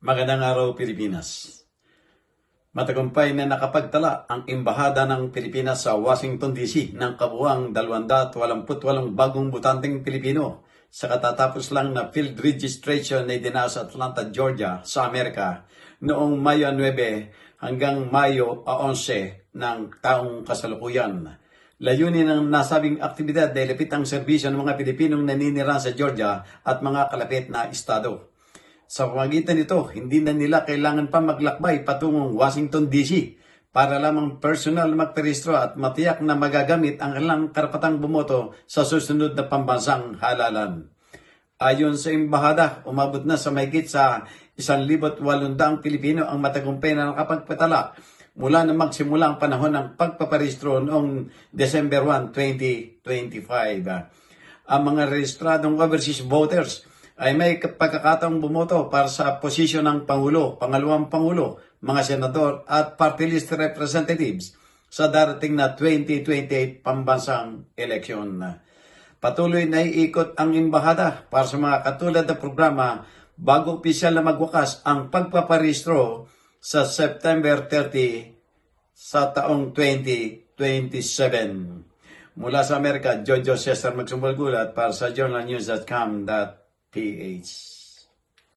Magandang araw, Pilipinas. Matagumpay na nakapagtala ang Embahada ng Pilipinas sa Washington, D.C. ng kabuuang 288 bagong botanteng Pilipino sa katatapos lang na field registration na idinaos sa Atlanta, Georgia sa Amerika noong Mayo 9 hanggang Mayo 11 ng taong kasalukuyan. Layunin ng nasabing aktibidad ay lapit ang serbisyo ng mga Pilipinong naninirahan sa Georgia at mga kalapit na estado. Sa pamagitan nito, hindi na nila kailangan pa maglakbay patungong Washington, D.C. para lamang personal magperehistro at matiyak na magagamit ang kanilang karapatang bumoto sa susunod na pambansang halalan. Ayon sa embahada, umabot na sa mahigit sa 1,800 Pilipino ang matagumpay na nakapagpatala mula na magsimula ang panahon ng pagpaparehistro noong December 1, 2025. Ang mga rehistradong overseas voters ay may pagkakataong bumoto para sa posisyon ng Pangulo, Pangalawang Pangulo, mga senador at party list representatives sa darating na 2028 pambansang eleksyon. Patuloy na iikot ang embahada para sa mga katulad na programa bago opisyal na magwakas ang pagpaparehistro sa September 30 sa taong 2027. Mula sa Amerika, Jojo Cesar Magsumbal Gulat para sa journalnews.com.ph.